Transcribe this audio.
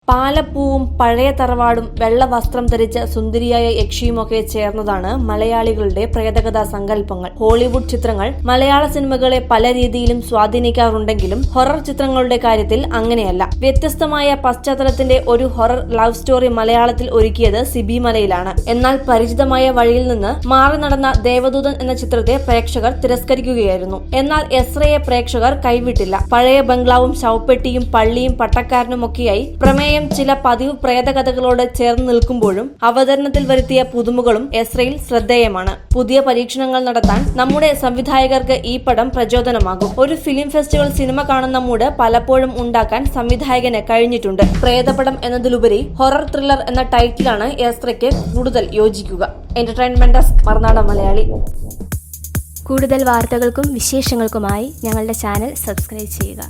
പാലപ്പൂവും പഴയ തറവാടും വെള്ള വസ്ത്രം ധരിച്ച സുന്ദരിയായ യക്ഷിയുമൊക്കെ ചേർന്നതാണ് മലയാളികളുടെ പ്രേതകഥാ സങ്കല്പങ്ങൾ. ഹോളിവുഡ് ചിത്രങ്ങൾ മലയാള സിനിമകളെ പല രീതിയിലും സ്വാധീനിക്കാറുണ്ടെങ്കിലും ഹൊറർ ചിത്രങ്ങളുടെ കാര്യത്തിൽ അങ്ങനെയല്ല. വ്യത്യസ്തമായ പശ്ചാത്തലത്തിന്റെ ഒരു ഹൊറർ ലവ് സ്റ്റോറി മലയാളത്തിൽ ഒരുക്കിയത് സിബി മലയിലാണ്. എന്നാൽ പരിചിതമായ വഴിയിൽ നിന്ന് മാറി നടന്ന ദേവദൂതൻ എന്ന ചിത്രത്തെ പ്രേക്ഷകർ തിരസ്കരിക്കുകയായിരുന്നു. എന്നാൽ എസ്രയെ പ്രേക്ഷകർ കൈവിട്ടില്ല. പഴയ ബംഗ്ലാവും ശവപ്പെട്ടിയും പള്ളിയും പട്ടക്കാരനുമൊക്കെയായി പ്രമേയം ചില പതിവ് പ്രേതകഥകളോട് ചേർന്ന് നിൽക്കുമ്പോഴും അവതരണത്തിൽ വരുത്തിയ പുതുമകളും എസ്രയിൽ ശ്രദ്ധേയമാണ്. പുതിയ പരീക്ഷണങ്ങൾ നടത്താൻ നമ്മുടെ സംവിധായകർക്ക് ഈ പടം പ്രചോദനമാകും. ഒരു ഫിലിം ഫെസ്റ്റിവൽ സിനിമ കാണുന്ന മൂഡ് പലപ്പോഴും ഉണ്ടാക്കാൻ സംവിധായകന് കഴിഞ്ഞിട്ടുണ്ട്. പ്രേതപടം എന്നതിലുപരി ഹൊറർ ത്രില്ലർ എന്ന ടൈറ്റിലാണ് എസ്രയ്ക്ക് കൂടുതൽ യോജിക്കുക. Entertainment desk, Marunadan Malayali. കൂടുതൽ വാർത്തകൾക്കും വിശേഷങ്ങൾക്കുമായി ഞങ്ങളുടെ ചാനൽ സബ്സ്ക്രൈബ് ചെയ്യുക.